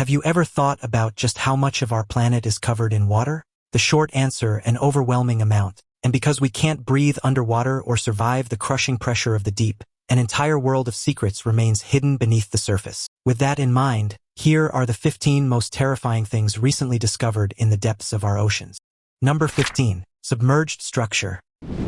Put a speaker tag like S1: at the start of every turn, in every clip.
S1: Have you ever thought about just how much of our planet is covered in water? The short answer, an overwhelming amount. And because we can't breathe underwater or survive the crushing pressure of the deep, an entire world of secrets remains hidden beneath the surface. With that in mind, here are the 15 most terrifying things recently discovered in the depths of our oceans. Number 15. Submerged structure.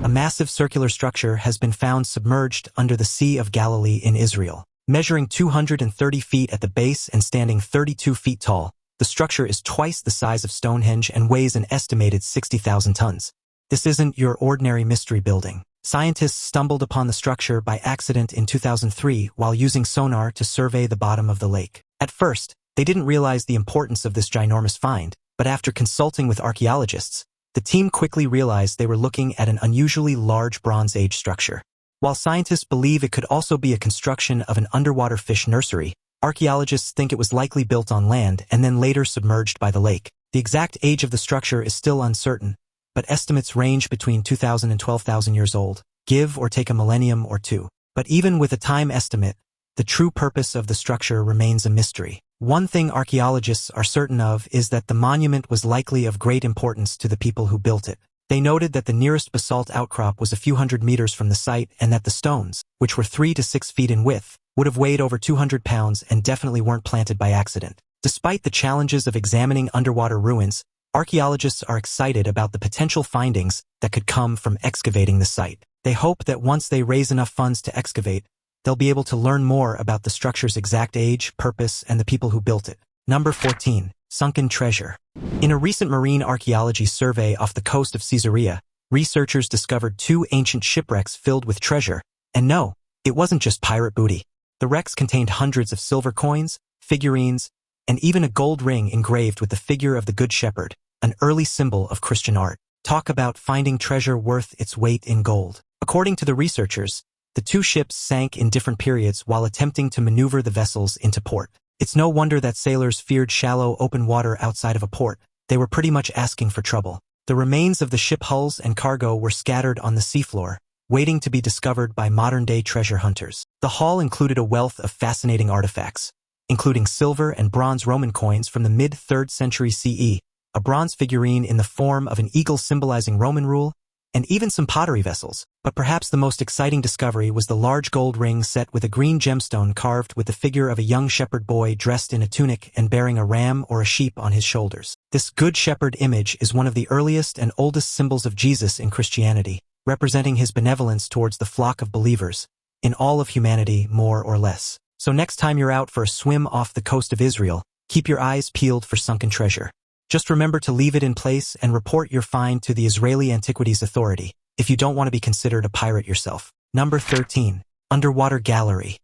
S1: A massive circular structure has been found submerged under the Sea of Galilee in Israel. Measuring 230 feet at the base and standing 32 feet tall, the structure is twice the size of Stonehenge and weighs an estimated 60,000 tons. This isn't your ordinary mystery building. Scientists stumbled upon the structure by accident in 2003 while using sonar to survey the bottom of the lake. At first, they didn't realize the importance of this ginormous find, but after consulting with archaeologists, the team quickly realized they were looking at an unusually large Bronze Age structure. While scientists believe it could also be a construction of an underwater fish nursery, archaeologists think it was likely built on land and then later submerged by the lake. The exact age of the structure is still uncertain, but estimates range between 2,000 and 12,000 years old, give or take a millennium or two. But even with a time estimate, the true purpose of the structure remains a mystery. One thing archaeologists are certain of is that the monument was likely of great importance to the people who built it. They noted that the nearest basalt outcrop was a few hundred meters from the site and that the stones, which were 3 to 6 feet in width, would have weighed over 200 pounds and definitely weren't planted by accident. Despite the challenges of examining underwater ruins, archaeologists are excited about the potential findings that could come from excavating the site. They hope that once they raise enough funds to excavate, they'll be able to learn more about the structure's exact age, purpose, and the people who built it. Number 14. Sunken treasure. In a recent marine archaeology survey off the coast of Caesarea, researchers discovered 2 ancient shipwrecks filled with treasure. And no, it wasn't just pirate booty. The wrecks contained hundreds of silver coins, figurines, and even a gold ring engraved with the figure of the Good Shepherd, an early symbol of Christian art. Talk about finding treasure worth its weight in gold. According to the researchers, the 2 ships sank in different periods while attempting to maneuver the vessels into port. It's no wonder that sailors feared shallow, open water outside of a port. They were pretty much asking for trouble. The remains of the ship hulls and cargo were scattered on the seafloor, waiting to be discovered by modern-day treasure hunters. The haul included a wealth of fascinating artifacts, including silver and bronze Roman coins from the mid-3rd century CE, a bronze figurine in the form of an eagle symbolizing Roman rule, and even some pottery vessels. But perhaps the most exciting discovery was the large gold ring set with a green gemstone carved with the figure of a young shepherd boy dressed in a tunic and bearing a ram or a sheep on his shoulders. This Good Shepherd image is one of the earliest and oldest symbols of Jesus in Christianity, representing his benevolence towards the flock of believers, in all of humanity more or less. So next time you're out for a swim off the coast of Israel, keep your eyes peeled for sunken treasure. Just remember to leave it in place and report your find to the Israeli Antiquities Authority if you don't want to be considered a pirate yourself. Number 13. Underwater gallery.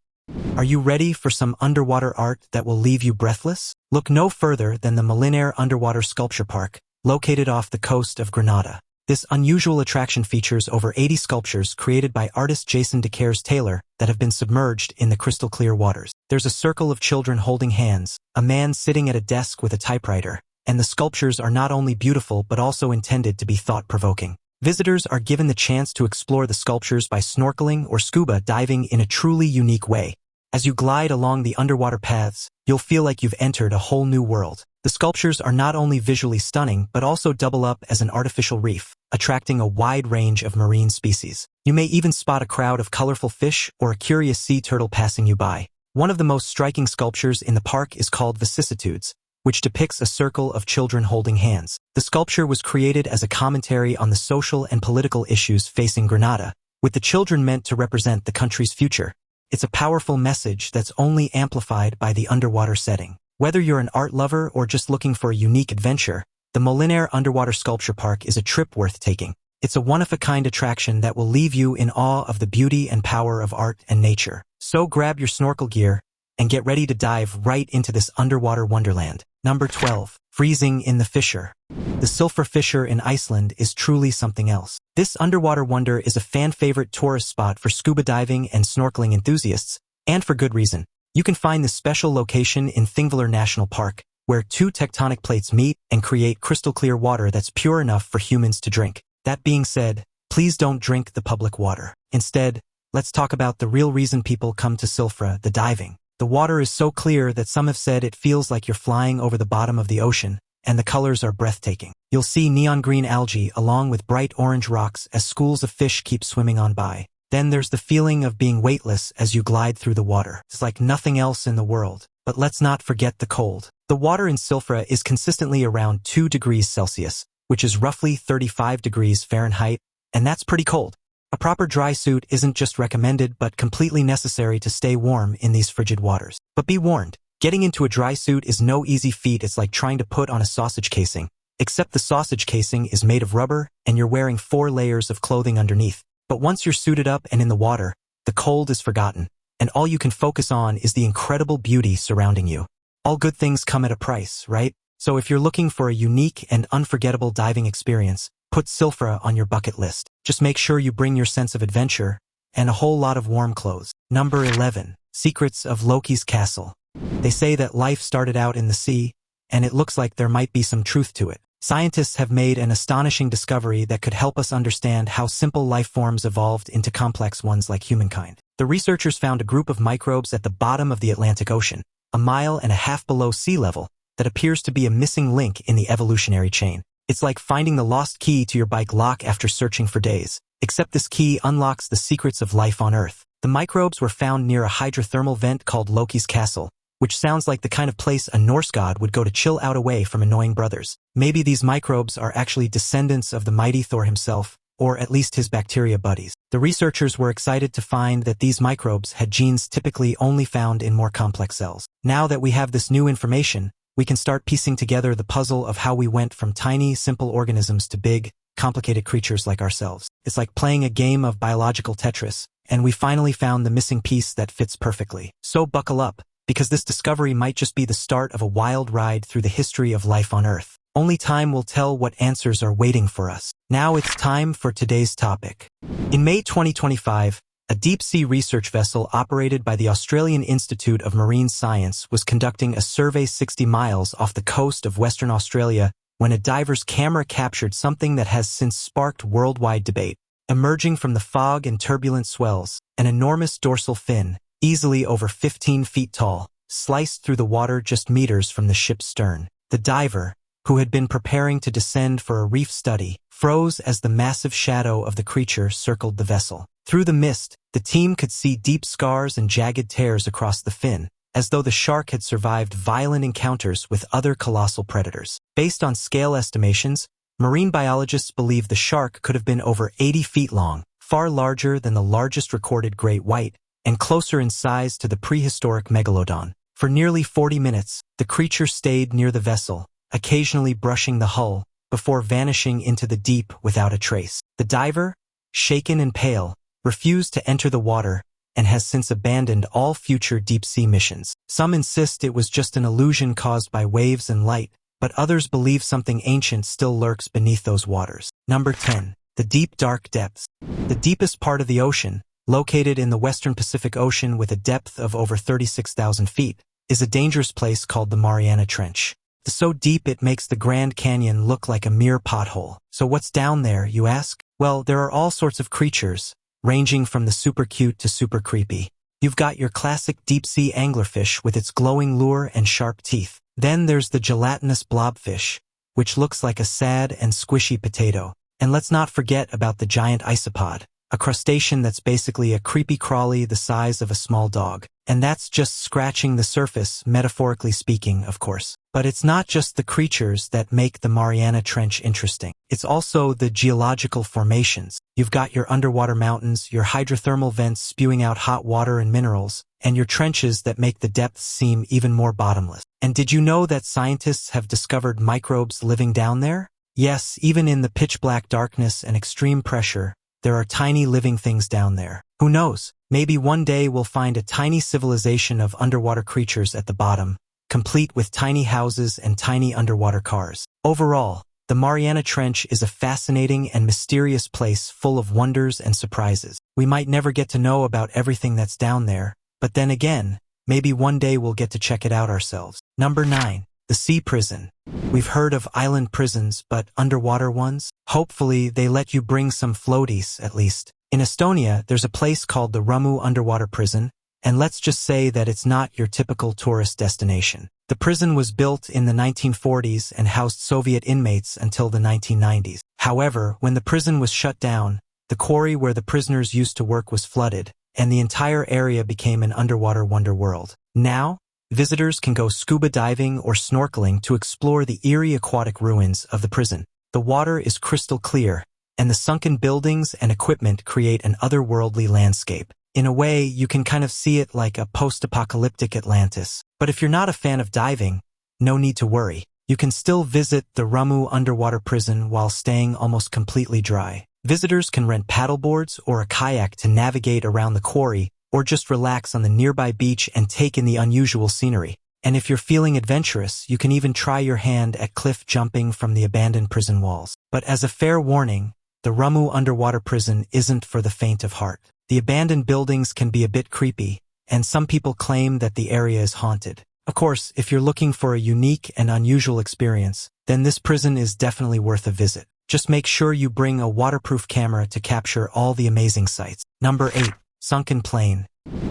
S1: Are you ready for some underwater art that will leave you breathless? Look no further than the Molinaire Underwater Sculpture Park, located off the coast of Grenada. This unusual attraction features over 80 sculptures created by artist Jason DeCaires-Taylor that have been submerged in the crystal-clear waters. There's a circle of children holding hands, a man sitting at a desk with a typewriter, and the sculptures are not only beautiful but also intended to be thought-provoking. Visitors are given the chance to explore the sculptures by snorkeling or scuba diving in a truly unique way. As you glide along the underwater paths, you'll feel like you've entered a whole new world. The sculptures are not only visually stunning but also double up as an artificial reef, attracting a wide range of marine species. You may even spot a crowd of colorful fish or a curious sea turtle passing you by. One of the most striking sculptures in the park is called Vicissitudes, which depicts a circle of children holding hands. The sculpture was created as a commentary on the social and political issues facing Grenada, with the children meant to represent the country's future. It's a powerful message that's only amplified by the underwater setting. Whether you're an art lover or just looking for a unique adventure, the Molinaire Underwater Sculpture Park is a trip worth taking. It's a one-of-a-kind attraction that will leave you in awe of the beauty and power of art and nature. So grab your snorkel gear and get ready to dive right into this underwater wonderland. Number 12. Freezing in the fissure. The Silfra Fissure in Iceland is truly something else. This underwater wonder is a fan-favorite tourist spot for scuba diving and snorkeling enthusiasts, and for good reason. You can find this special location in Thingvellir National Park, where 2 tectonic plates meet and create crystal-clear water that's pure enough for humans to drink. That being said, please don't drink the public water. Instead, let's talk about the real reason people come to Silfra, the diving. The water is so clear that some have said it feels like you're flying over the bottom of the ocean, and the colors are breathtaking. You'll see neon green algae along with bright orange rocks as schools of fish keep swimming on by. Then there's the feeling of being weightless as you glide through the water. It's like nothing else in the world. But let's not forget the cold. The water in Silfra is consistently around 2 degrees Celsius, which is roughly 35 degrees Fahrenheit, and that's pretty cold. A proper dry suit isn't just recommended but completely necessary to stay warm in these frigid waters. But be warned, getting into a dry suit is no easy feat. It's like trying to put on a sausage casing, except the sausage casing is made of rubber and you're wearing 4 layers of clothing underneath. But once you're suited up and in the water, the cold is forgotten, and all you can focus on is the incredible beauty surrounding you. All good things come at a price, right? So if you're looking for a unique and unforgettable diving experience, put Silfra on your bucket list. Just make sure you bring your sense of adventure and a whole lot of warm clothes. Number 11. Secrets of Lokis Castle. They say that life started out in the sea, and it looks like there might be some truth to it. Scientists have made an astonishing discovery that could help us understand how simple life forms evolved into complex ones like humankind. The researchers found a group of microbes at the bottom of the Atlantic Ocean, 1.5 miles below sea level, that appears to be a missing link in the evolutionary chain. It's like finding the lost key to your bike lock after searching for days. Except this key unlocks the secrets of life on Earth. The microbes were found near a hydrothermal vent called Lokis Castle, which sounds like the kind of place a Norse god would go to chill out away from annoying brothers. Maybe these microbes are actually descendants of the mighty Thor himself, or at least his bacteria buddies. The researchers were excited to find that these microbes had genes typically only found in more complex cells. Now that we have this new information, we can start piecing together the puzzle of how we went from tiny, simple organisms to big, complicated creatures like ourselves. It's like playing a game of biological Tetris, and we finally found the missing piece that fits perfectly. So buckle up, because this discovery might just be the start of a wild ride through the history of life on Earth. Only time will tell what answers are waiting for us. Now it's time for today's topic. In May 2025, a deep-sea research vessel operated by the Australian Institute of Marine Science was conducting a survey 60 miles off the coast of Western Australia when a diver's camera captured something that has since sparked worldwide debate. Emerging from the fog and turbulent swells, an enormous dorsal fin, easily over 15 feet tall, sliced through the water just meters from the ship's stern. The diver, who had been preparing to descend for a reef study, froze as the massive shadow of the creature circled the vessel. Through the mist, the team could see deep scars and jagged tears across the fin, as though the shark had survived violent encounters with other colossal predators. Based on scale estimations, marine biologists believe the shark could have been over 80 feet long, far larger than the largest recorded great white, and closer in size to the prehistoric megalodon. For nearly 40 minutes, the creature stayed near the vessel, occasionally brushing the hull, before vanishing into the deep without a trace. The diver, shaken and pale, refused to enter the water and has since abandoned all future deep-sea missions. Some insist it was just an illusion caused by waves and light, but others believe something ancient still lurks beneath those waters. Number 10. The deep dark depths. The deepest part of the ocean, located in the western Pacific Ocean with a depth of over 36,000 feet, is a dangerous place called the Mariana Trench. It's so deep it makes the Grand Canyon look like a mere pothole. So what's down there, you ask? Well, there are all sorts of creatures, ranging from the super cute to super creepy. You've got your classic deep-sea anglerfish with its glowing lure and sharp teeth. Then there's the gelatinous blobfish, which looks like a sad and squishy potato. And let's not forget about the giant isopod, a crustacean that's basically a creepy crawly the size of a small dog. And that's just scratching the surface, metaphorically speaking, of course. But it's not just the creatures that make the Mariana Trench interesting. It's also the geological formations. You've got your underwater mountains, your hydrothermal vents spewing out hot water and minerals, and your trenches that make the depths seem even more bottomless. And did you know that scientists have discovered microbes living down there? Yes, even in the pitch-black darkness and extreme pressure, there are tiny living things down there. Who knows? Maybe one day we'll find a tiny civilization of underwater creatures at the bottom, complete with tiny houses and tiny underwater cars. Overall, the Mariana Trench is a fascinating and mysterious place full of wonders and surprises. We might never get to know about everything that's down there, but then again, maybe one day we'll get to check it out ourselves. Number 9. The Sea Prison. We've heard of island prisons, but underwater ones? Hopefully they let you bring some floaties, at least. In Estonia, there's a place called the Rummu Underwater Prison, And let's just say that it's not your typical tourist destination. The prison was built in the 1940s and housed Soviet inmates until the 1990s. However, when the prison was shut down, the quarry where the prisoners used to work was flooded, and the entire area became an underwater wonder world. Now, visitors can go scuba diving or snorkeling to explore the eerie aquatic ruins of the prison. The water is crystal clear, and the sunken buildings and equipment create an otherworldly landscape. In a way, you can kind of see it like a post-apocalyptic Atlantis. But if you're not a fan of diving, no need to worry. You can still visit the Ramu underwater prison while staying almost completely dry. Visitors can rent paddleboards or a kayak to navigate around the quarry, or just relax on the nearby beach and take in the unusual scenery. And if you're feeling adventurous, you can even try your hand at cliff jumping from the abandoned prison walls. But as a fair warning, the Ramu underwater prison isn't for the faint of heart. The abandoned buildings can be a bit creepy, and some people claim that the area is haunted. Of course, if you're looking for a unique and unusual experience, then this prison is definitely worth a visit. Just make sure you bring a waterproof camera to capture all the amazing sights. Number 8. Sunken Plane.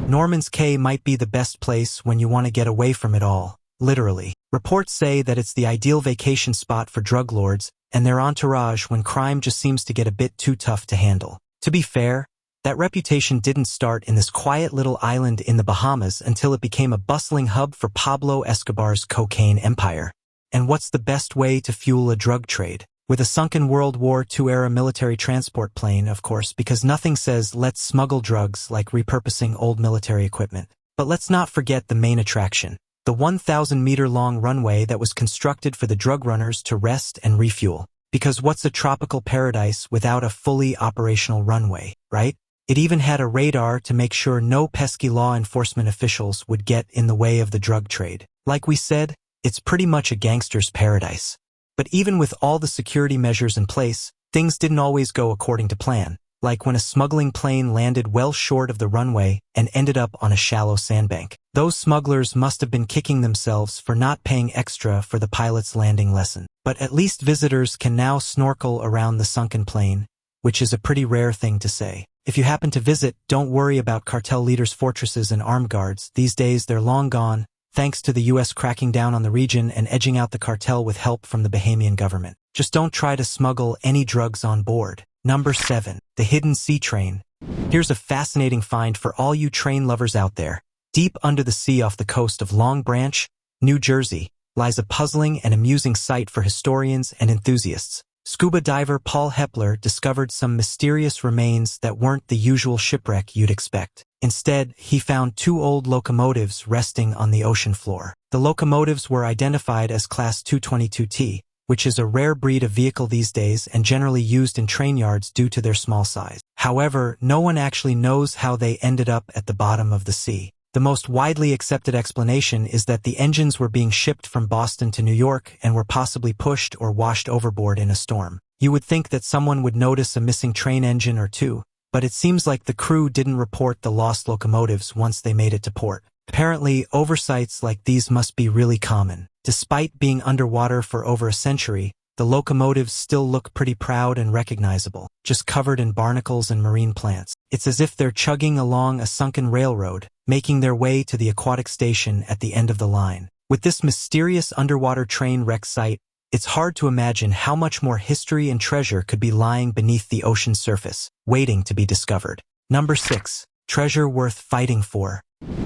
S1: Norman's Cay might be the best place when you want to get away from it all, literally. Reports say that it's the ideal vacation spot for drug lords and their entourage when crime just seems to get a bit too tough to handle. To be fair, that reputation didn't start in this quiet little island in the Bahamas until it became a bustling hub for Pablo Escobar's cocaine empire. And what's the best way to fuel a drug trade? With a sunken World War II-era military transport plane, of course, because nothing says let's smuggle drugs like repurposing old military equipment. But let's not forget the main attraction, the 1,000-meter-long runway that was constructed for the drug runners to rest and refuel. Because what's a tropical paradise without a fully operational runway, right? It even had a radar to make sure no pesky law enforcement officials would get in the way of the drug trade. Like we said, it's pretty much a gangster's paradise. But even with all the security measures in place, things didn't always go according to plan, like when a smuggling plane landed well short of the runway and ended up on a shallow sandbank. Those smugglers must have been kicking themselves for not paying extra for the pilot's landing lesson. But at least visitors can now snorkel around the sunken plane, which is a pretty rare thing to say. If you happen to visit, don't worry about cartel leaders' fortresses and armed guards. These days they're long gone, thanks to the US cracking down on the region and edging out the cartel with help from the Bahamian government. Just don't try to smuggle any drugs on board. Number 7. The Hidden Sea Train. Here's a fascinating find for all you train lovers out there. Deep under the sea off the coast of Long Branch, New Jersey, lies a puzzling and amusing sight for historians and enthusiasts. Scuba diver Paul Hepler discovered some mysterious remains that weren't the usual shipwreck you'd expect. Instead, he found 2 old locomotives resting on the ocean floor. The locomotives were identified as Class 222T, which is a rare breed of vehicle these days and generally used in train yards due to their small size. However, no one actually knows how they ended up at the bottom of the sea. The most widely accepted explanation is that the engines were being shipped from Boston to New York and were possibly pushed or washed overboard in a storm. You would think that someone would notice a missing train engine or two, but it seems like the crew didn't report the lost locomotives once they made it to port. Apparently, oversights like these must be really common. Despite being underwater for over a century, the locomotives still look pretty proud and recognizable, just covered in barnacles and marine plants. It's as if they're chugging along a sunken railroad, making their way to the aquatic station at the end of the line. With this mysterious underwater train wreck site, it's hard to imagine how much more history and treasure could be lying beneath the ocean's surface, waiting to be discovered. Number 6. Treasure worth fighting for.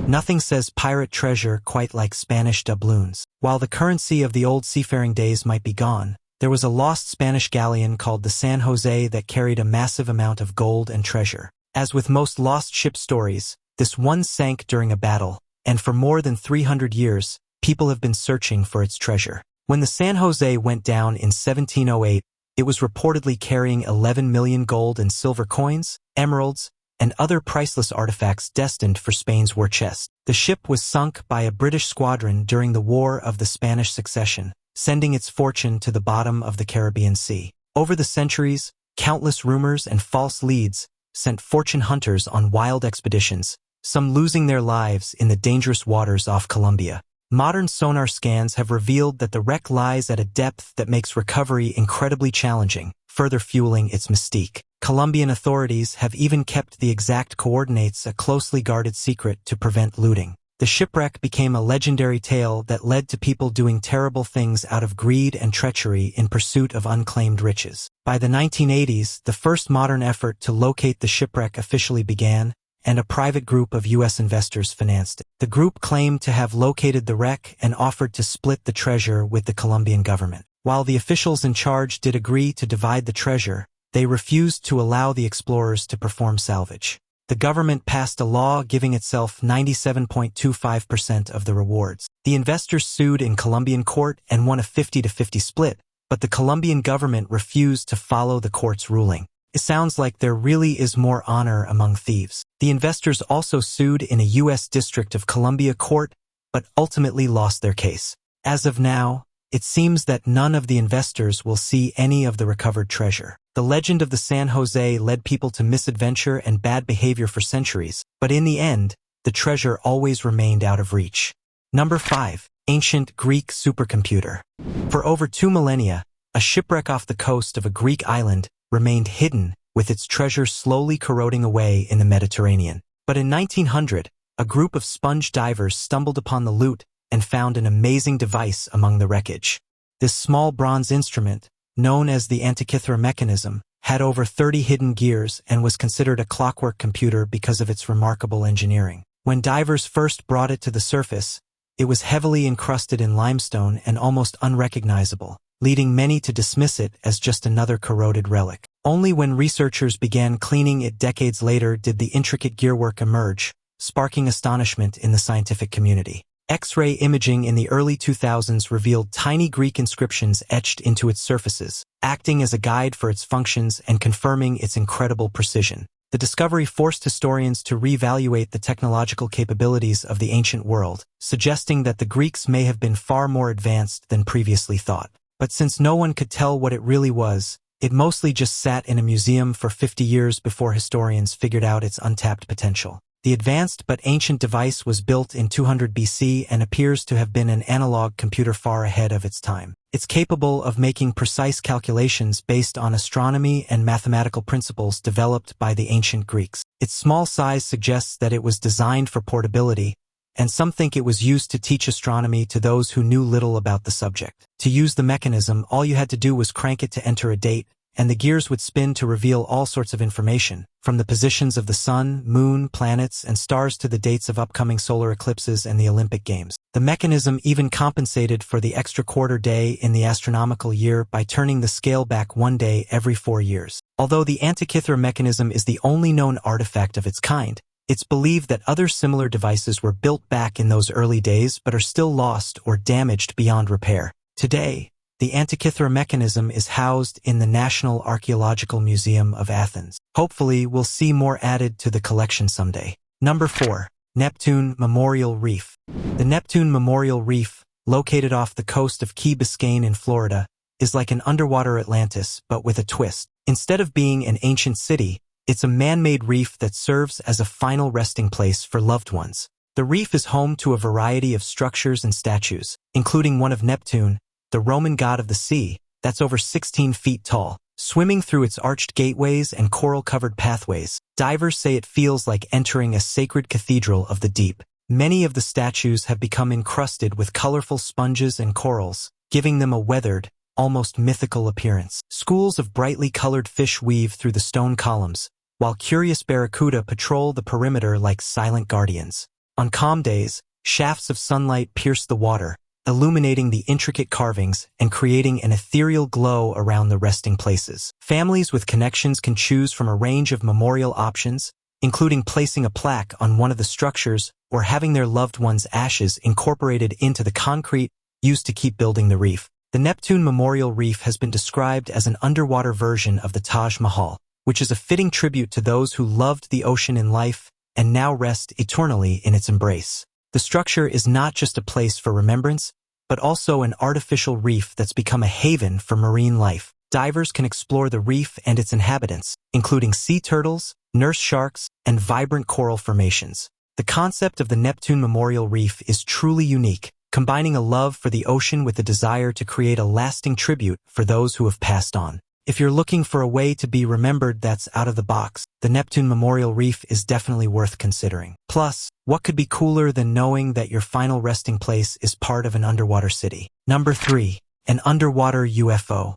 S1: Nothing says pirate treasure quite like Spanish doubloons. While the currency of the old seafaring days might be gone, there was a lost Spanish galleon called the San Jose that carried a massive amount of gold and treasure. As with most lost ship stories, this one sank during a battle, and for more than 300 years, people have been searching for its treasure. When the San Jose went down in 1708, it was reportedly carrying 11 million gold and silver coins, emeralds, and other priceless artifacts destined for Spain's war chest. The ship was sunk by a British squadron during the War of the Spanish Succession, sending its fortune to the bottom of the Caribbean Sea. Over the centuries, countless rumors and false leads sent fortune hunters on wild expeditions, some losing their lives in the dangerous waters off Colombia. Modern sonar scans have revealed that the wreck lies at a depth that makes recovery incredibly challenging, further fueling its mystique. Colombian authorities have even kept the exact coordinates a closely guarded secret to prevent looting. The shipwreck became a legendary tale that led to people doing terrible things out of greed and treachery in pursuit of unclaimed riches. By the 1980s, the first modern effort to locate the shipwreck officially began, and a private group of U.S. investors financed it. The group claimed to have located the wreck and offered to split the treasure with the Colombian government. While the officials in charge did agree to divide the treasure, they refused to allow the explorers to perform salvage. The government passed a law giving itself 97.25% of the rewards. The investors sued in Colombian court and won a 50-50 split, but the Colombian government refused to follow the court's ruling. It sounds like there really is more honor among thieves. The investors also sued in a U.S. District of Columbia court, but ultimately lost their case. As of now, it seems that none of the investors will see any of the recovered treasure. The legend of the San Jose led people to misadventure and bad behavior for centuries, but in the end, the treasure always remained out of reach. Number 5. Ancient Greek supercomputer. For over 2 millennia, a shipwreck off the coast of a Greek island remained hidden, with its treasure slowly corroding away in the Mediterranean. But in 1900, a group of sponge divers stumbled upon the loot and found an amazing device among the wreckage. This small bronze instrument, known as the Antikythera mechanism, had over 30 hidden gears and was considered a clockwork computer because of its remarkable engineering. When divers first brought it to the surface, it was heavily encrusted in limestone and almost unrecognizable, leading many to dismiss it as just another corroded relic. Only when researchers began cleaning it decades later did the intricate gearwork emerge, sparking astonishment in the scientific community. X-ray imaging in the early 2000s revealed tiny Greek inscriptions etched into its surfaces, acting as a guide for its functions and confirming its incredible precision. The discovery forced historians to reevaluate the technological capabilities of the ancient world, suggesting that the Greeks may have been far more advanced than previously thought. But since no one could tell what it really was, it mostly just sat in a museum for 50 years before historians figured out its untapped potential. The advanced but ancient device was built in 200 BC and appears to have been an analog computer far ahead of its time. It's capable of making precise calculations based on astronomy and mathematical principles developed by the ancient Greeks. Its small size suggests that it was designed for portability, and some think it was used to teach astronomy to those who knew little about the subject. To use the mechanism, all you had to do was crank it to enter a date, and the gears would spin to reveal all sorts of information, from the positions of the sun, moon, planets, and stars to the dates of upcoming solar eclipses and the Olympic Games. The mechanism even compensated for the extra quarter day in the astronomical year by turning the scale back 1 day every 4 years. Although the Antikythera mechanism is the only known artifact of its kind, it's believed that other similar devices were built back in those early days but are still lost or damaged beyond repair. Today, the Antikythera mechanism is housed in the National Archaeological Museum of Athens. Hopefully, we'll see more added to the collection someday. Number 4. Neptune Memorial Reef. The Neptune Memorial Reef, located off the coast of Key Biscayne in Florida, is like an underwater Atlantis, but with a twist. Instead of being an ancient city, it's a man-made reef that serves as a final resting place for loved ones. The reef is home to a variety of structures and statues, including one of Neptune, the Roman god of the sea, that's over 16 feet tall, swimming through its arched gateways and coral-covered pathways. Divers say it feels like entering a sacred cathedral of the deep. Many of the statues have become encrusted with colorful sponges and corals, giving them a weathered, almost mythical appearance. Schools of brightly colored fish weave through the stone columns, while curious barracuda patrol the perimeter like silent guardians. On calm days, shafts of sunlight pierce the water, illuminating the intricate carvings and creating an ethereal glow around the resting places. Families with connections can choose from a range of memorial options, including placing a plaque on one of the structures or having their loved one's ashes incorporated into the concrete used to keep building the reef. The Neptune Memorial Reef has been described as an underwater version of the Taj Mahal, which is a fitting tribute to those who loved the ocean in life and now rest eternally in its embrace. The structure is not just a place for remembrance, but also an artificial reef that's become a haven for marine life. Divers can explore the reef and its inhabitants, including sea turtles, nurse sharks, and vibrant coral formations. The concept of the Neptune Memorial Reef is truly unique, combining a love for the ocean with a desire to create a lasting tribute for those who have passed on. If you're looking for a way to be remembered that's out of the box, the Neptune Memorial Reef is definitely worth considering. Plus, what could be cooler than knowing that your final resting place is part of an underwater city? Number 3. An underwater UFO.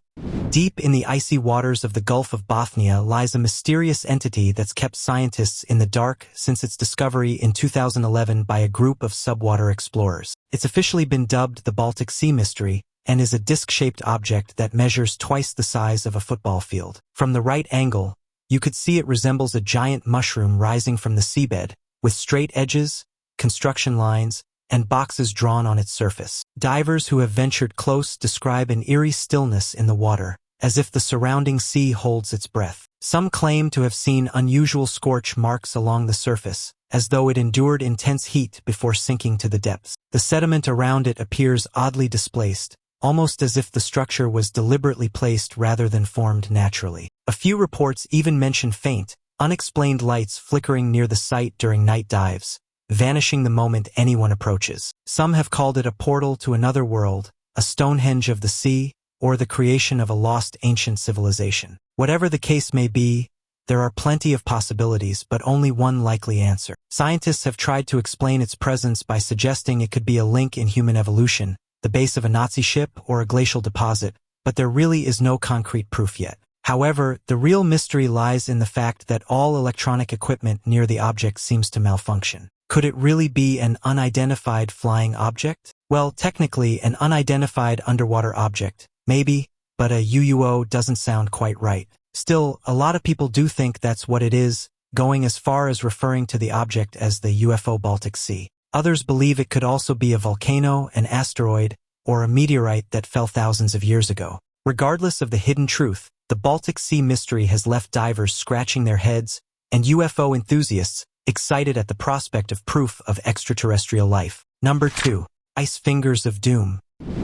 S1: Deep in the icy waters of the Gulf of Bothnia lies a mysterious entity that's kept scientists in the dark since its discovery in 2011 by a group of subwater explorers. It's officially been dubbed the Baltic Sea Mystery, and is a disc-shaped object that measures twice the size of a football field. From the right angle, you could see it resembles a giant mushroom rising from the seabed, with straight edges, construction lines, and boxes drawn on its surface. Divers who have ventured close describe an eerie stillness in the water, as if the surrounding sea holds its breath. Some claim to have seen unusual scorch marks along the surface, as though it endured intense heat before sinking to the depths. The sediment around it appears oddly displaced, almost as if the structure was deliberately placed rather than formed naturally. A few reports even mention faint, unexplained lights flickering near the site during night dives, vanishing the moment anyone approaches. Some have called it a portal to another world, a Stonehenge of the sea, or the creation of a lost ancient civilization. Whatever the case may be, there are plenty of possibilities, but only one likely answer. Scientists have tried to explain its presence by suggesting it could be a link in human evolution, the base of a Nazi ship, or a glacial deposit, but there really is no concrete proof yet. However, the real mystery lies in the fact that all electronic equipment near the object seems to malfunction. Could it really be an unidentified flying object? Well, technically, an unidentified underwater object, maybe, but a UUO doesn't sound quite right. Still, a lot of people do think that's what it is, going as far as referring to the object as the UFO Baltic Sea. Others believe it could also be a volcano, an asteroid, or a meteorite that fell thousands of years ago. Regardless of the hidden truth, the Baltic Sea mystery has left divers scratching their heads, and UFO enthusiasts excited at the prospect of proof of extraterrestrial life. Number 2. Ice Fingers of Doom.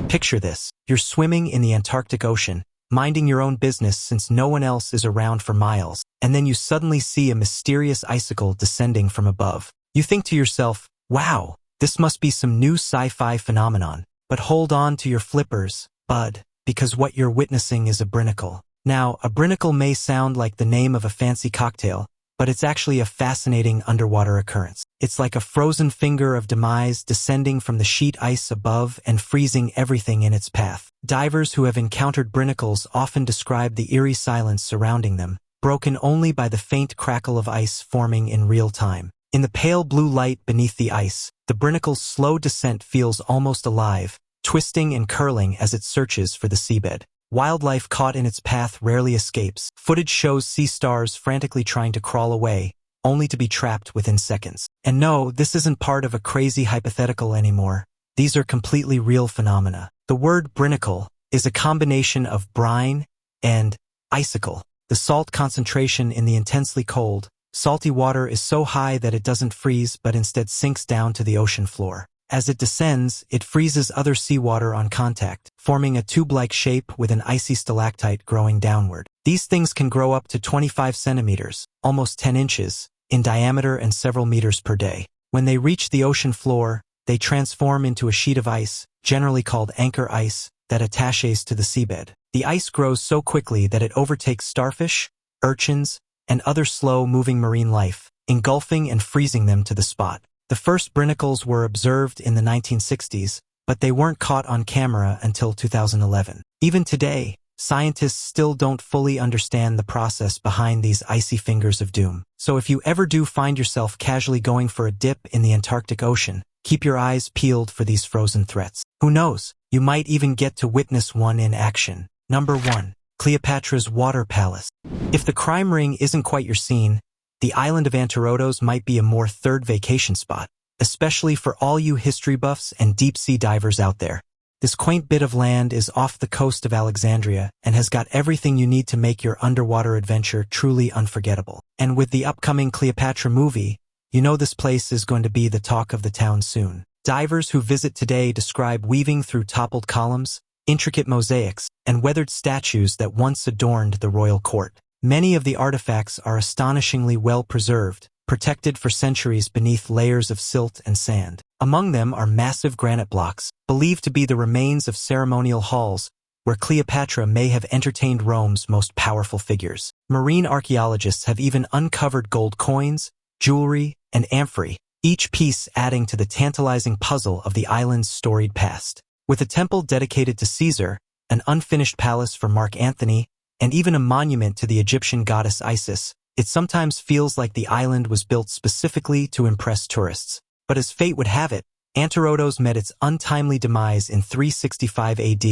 S1: Picture this. You're swimming in the Antarctic Ocean, minding your own business since no one else is around for miles, and then you suddenly see a mysterious icicle descending from above. You think to yourself, wow, this must be some new sci-fi phenomenon. But hold on to your flippers, bud, because what you're witnessing is a brinacle. Now, a brinacle may sound like the name of a fancy cocktail, but it's actually a fascinating underwater occurrence. It's like a frozen finger of demise descending from the sheet ice above and freezing everything in its path. Divers who have encountered brinicles often describe the eerie silence surrounding them, broken only by the faint crackle of ice forming in real time. In the pale blue light beneath the ice, the brinicle's slow descent feels almost alive, twisting and curling as it searches for the seabed. Wildlife caught in its path rarely escapes. Footage shows sea stars frantically trying to crawl away, only to be trapped within seconds. And no, this isn't part of a crazy hypothetical anymore. These are completely real phenomena. The word brinacle is a combination of brine and icicle. The salt concentration in the intensely cold, salty water is so high that it doesn't freeze but instead sinks down to the ocean floor. As it descends, it freezes other seawater on contact, forming a tube-like shape with an icy stalactite growing downward. These things can grow up to 25 centimeters, almost 10 inches, in diameter and several meters per day. When they reach the ocean floor, they transform into a sheet of ice, generally called anchor ice, that attaches to the seabed. The ice grows so quickly that it overtakes starfish, urchins, and other slow-moving marine life, engulfing and freezing them to the spot. The first brinicles were observed in the 1960s, but they weren't caught on camera until 2011. Even today, scientists still don't fully understand the process behind these icy fingers of doom. So if you ever do find yourself casually going for a dip in the Antarctic Ocean, keep your eyes peeled for these frozen threats. Who knows, you might even get to witness one in action. Number 1. Cleopatra's Water Palace. If the crime ring isn't quite your scene, the island of Antirodos might be a more third vacation spot, especially for all you history buffs and deep-sea divers out there. This quaint bit of land is off the coast of Alexandria and has got everything you need to make your underwater adventure truly unforgettable. And with the upcoming Cleopatra movie, you know this place is going to be the talk of the town soon. Divers who visit today describe weaving through toppled columns, intricate mosaics, and weathered statues that once adorned the royal court. Many of the artifacts are astonishingly well preserved, protected for centuries beneath layers of silt and sand. Among them are massive granite blocks, believed to be the remains of ceremonial halls, where Cleopatra may have entertained Rome's most powerful figures. Marine archaeologists have even uncovered gold coins, jewelry, and amphorae, each piece adding to the tantalizing puzzle of the island's storied past. With a temple dedicated to Caesar, an unfinished palace for Mark Antony, and even a monument to the Egyptian goddess Isis, it sometimes feels like the island was built specifically to impress tourists. But as fate would have it, Antirodos met its untimely demise in 365 AD,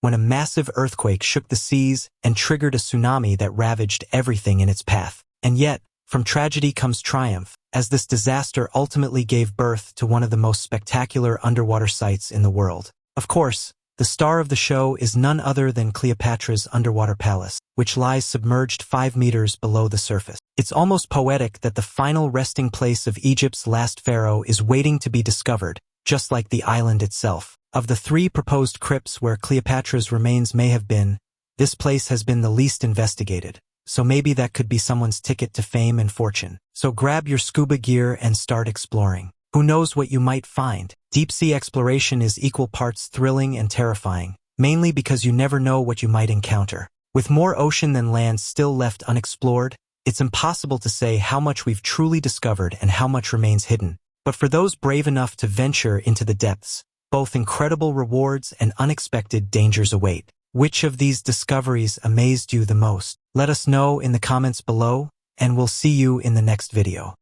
S1: when a massive earthquake shook the seas and triggered a tsunami that ravaged everything in its path. And yet, from tragedy comes triumph, as this disaster ultimately gave birth to one of the most spectacular underwater sights in the world. Of course, the star of the show is none other than Cleopatra's underwater palace, which lies submerged 5 meters below the surface. It's almost poetic that the final resting place of Egypt's last pharaoh is waiting to be discovered, just like the island itself. Of the 3 proposed crypts where Cleopatra's remains may have been, this place has been the least investigated, so maybe that could be someone's ticket to fame and fortune. So grab your scuba gear and start exploring. Who knows what you might find? Deep-sea exploration is equal parts thrilling and terrifying, mainly because you never know what you might encounter. With more ocean than land still left unexplored, it's impossible to say how much we've truly discovered and how much remains hidden. But for those brave enough to venture into the depths, both incredible rewards and unexpected dangers await. Which of these discoveries amazed you the most? Let us know in the comments below, and we'll see you in the next video.